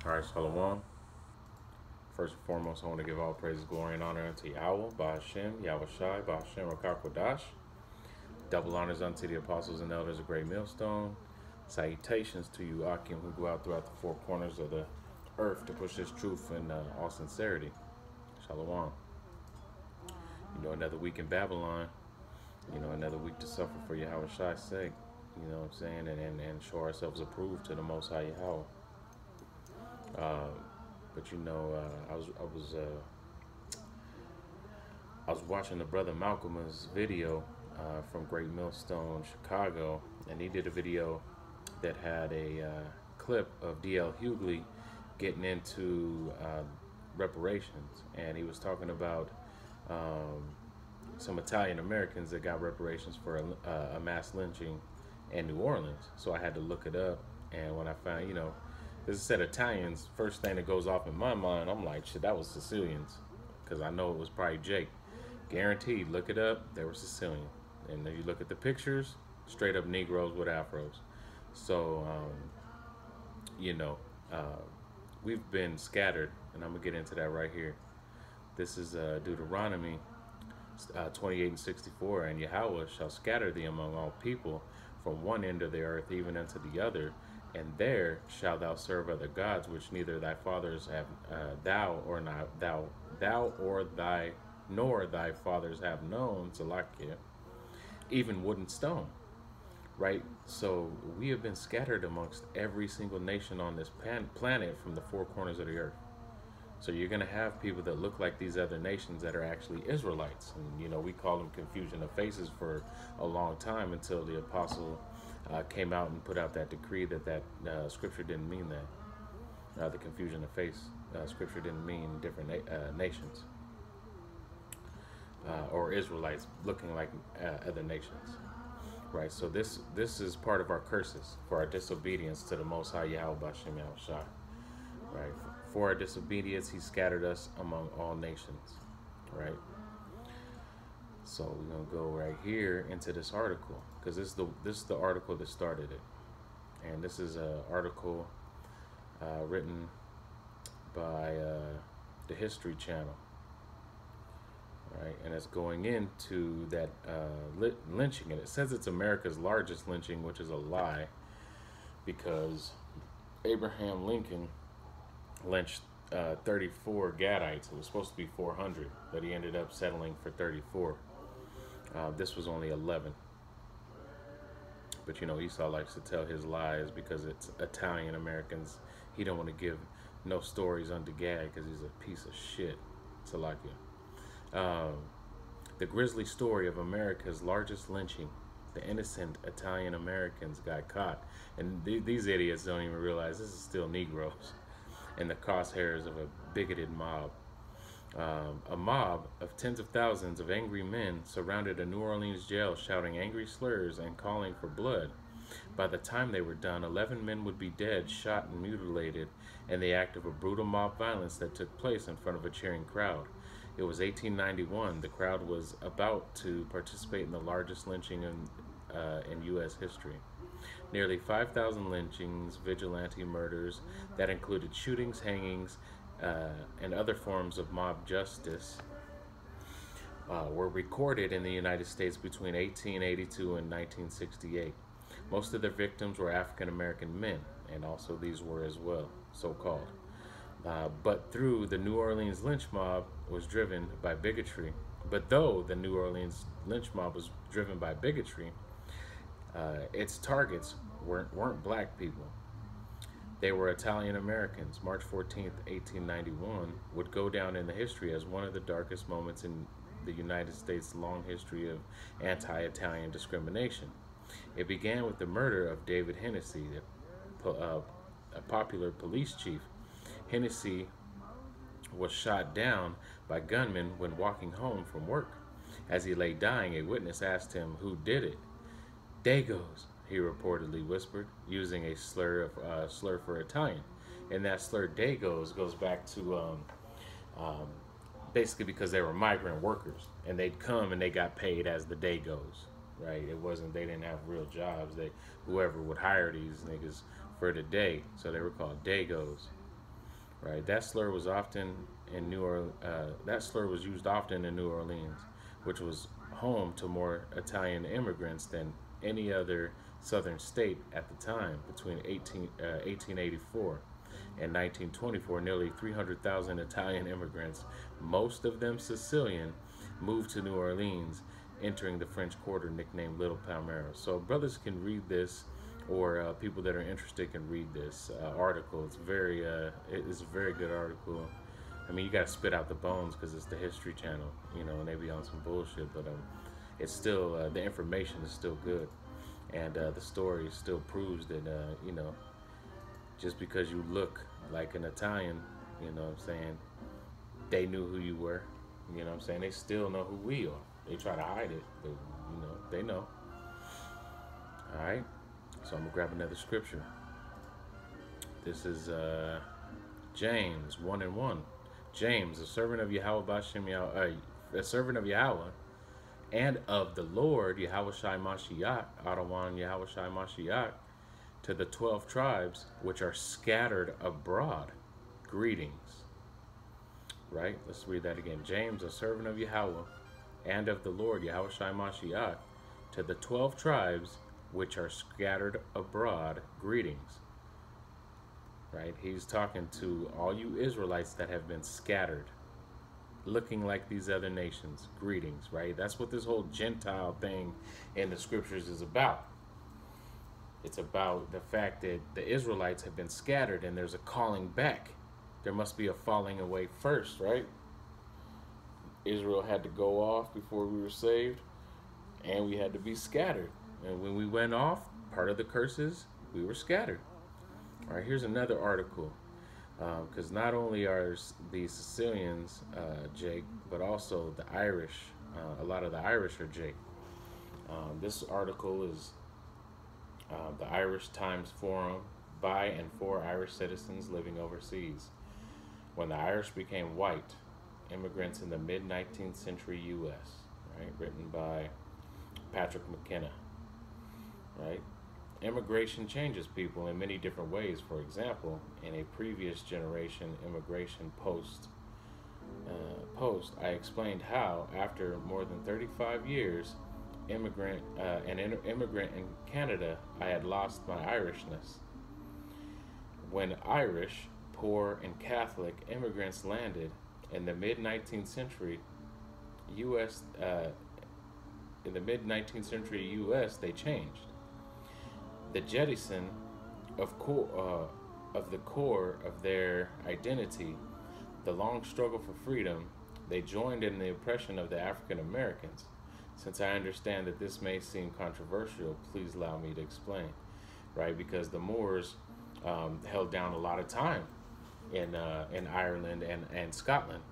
All right, Shalom. First and foremost, I want to give all praises, glory, and honor unto Yahweh, Ba'ashem, Yahweh Shai, Ba'ashem, Rakakwadash. Double honors unto the apostles and elders of Great Millstone. Salutations to you, Akim, who go out throughout the four corners of the earth to push this truth in all sincerity. Shalom. Another week in Babylon. Another week to suffer for Yahweh Shai's sake. You know what I'm saying? And show ourselves approved to the Most High Yahweh. But I was watching the brother Malcolm's video from Great Millstone, Chicago, and he did a video that had a clip of D.L. Hughley getting into reparations, and he was talking about some Italian Americans that got reparations for a mass lynching in New Orleans. So I had to look it up, and when I found, this said Italians, first thing that goes off in my mind, I'm like, shit, that was Sicilians, because I know it was probably Jake. Guaranteed, look it up, they were Sicilian. And then you look at the pictures, straight up Negroes with afros. So, we've been scattered, and I'm going to get into that right here. This is Deuteronomy 28 and 64, and Yahweh shall scatter thee among all people from one end of the earth even unto the other, and there shalt thou serve other gods which neither thy fathers have nor thy fathers have known, Salakia, even wood and stone. Right? So we have been scattered amongst every single nation on this planet from the four corners of the earth. So you're going to have people that look like these other nations that are actually Israelites. And, we call them confusion of faces for a long time until the apostle came out and put out that decree that scripture didn't mean that. The confusion of face scripture didn't mean different nations or Israelites looking like other nations. Right, so this is part of our curses for our disobedience to the Most High Yahweh B'Shem Yahweh Shai. Right, for our disobedience, He scattered us among all nations. Right, so we're gonna go right here into this article because this is the article that started it, and this is an article written by the History Channel. Right, and it's going into that lynching, and it says it's America's largest lynching, which is a lie, because Abraham Lincoln lynched 34 Gadites. It was supposed to be 400, but he ended up settling for 34. This was only 11. But Esau likes to tell his lies because it's Italian Americans. He don't want to give no stories under Gad because he's a piece of shit. Salakia. The grisly story of America's largest lynching. The innocent Italian Americans got caught. And these idiots don't even realize this is still Negroes in the crosshairs of a bigoted mob. A mob of tens of thousands of angry men surrounded a New Orleans jail shouting angry slurs and calling for blood. By the time they were done, 11 men would be dead, shot, and mutilated in the act of a brutal mob violence that took place in front of a cheering crowd. It was 1891. The crowd was about to participate in the largest lynching in U.S. history. Nearly 5,000 lynchings, vigilante murders that included shootings, hangings, and other forms of mob justice were recorded in the United States between 1882 and 1968. Most of the victims were African American men, and also these were as well, so-called. But though the New Orleans lynch mob was driven by bigotry, its targets weren't black people. They were Italian Americans. March 14th, 1891 would go down in the history as one of the darkest moments in the United States' long history of anti-Italian discrimination. It began with the murder of David Hennessy, a popular police chief. Hennessy was shot down by gunmen when walking home from work. As he lay dying, a witness asked him who did it. "Dagos," he reportedly whispered, using a slur for Italian. And that slur Dagos goes back to basically because they were migrant workers, and they'd come and they got paid as the Dagos, right? They didn't have real jobs. Whoever would hire these niggas for the day, so they were called Dagos. right? That slur was often in that slur was used often in New Orleans, which was home to more Italian immigrants than any other southern state at the time. Between 1884 and 1924, nearly 300,000 Italian immigrants, most of them Sicilian, moved to New Orleans, entering the French Quarter, nicknamed Little Palmyra. So brothers can read this, or people that are interested can read this article. It's a very good article. I mean, you got to spit out the bones because it's the History Channel, and they be on some bullshit, but it's still the information is still good, and the story still proves that just because you look like an Italian, what I'm saying, they knew who you were. What I'm saying, they still know who we are. They try to hide it, but they know. All right. So I'm gonna grab another scripture. This is James 1:1. James, a servant of Yahweh Bashem a servant of Yahweh and of the Lord Yahweh Shai Mashiach, Adawan Yahweh Shai Mashiach, to the 12 tribes which are scattered abroad. Greetings. Right? Let's read that again. James, a servant of Yahweh and of the Lord Yahweh Shai Mashiach, to the 12 tribes which are scattered abroad, greetings. Right? He's talking to all you Israelites that have been scattered, looking like these other nations. Greetings, right? That's what this whole Gentile thing in the scriptures is about. It's about the fact that the Israelites have been scattered and there's a calling back. There must be a falling away first, right? Israel had to go off before we were saved, and we had to be scattered. And when we went off, part of the curses, we were scattered. All right, here's another article, because not only are the Sicilians Jake, but also the Irish. A lot of the Irish are Jake. This article is the Irish Times Forum by and for Irish citizens living overseas. When the Irish became white, immigrants in the mid-19th century U.S., right? Written by Patrick McKenna, right? Immigration changes people in many different ways. For example, in a previous generation immigration post, I explained how, after more than 35 years, an immigrant in Canada, I had lost my Irishness. When Irish, poor, and Catholic immigrants landed in the mid-19th century U.S., they changed. The jettison of the core of their identity, the long struggle for freedom, they joined in the oppression of the African Americans. Since I understand that this may seem controversial, please allow me to explain. Right, because the Moors held down a lot of time in Ireland and Scotland.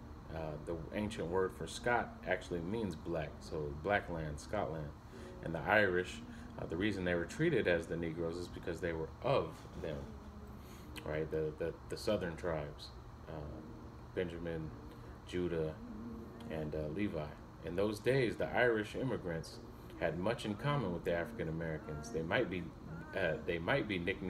The ancient word for Scot actually means black, so black land, Scotland. And the Irish, the reason they were treated as the Negroes is because they were of them, right? The southern tribes, Benjamin, Judah, and Levi. In those days, the Irish immigrants had much in common with the African Americans. They might be nicknamed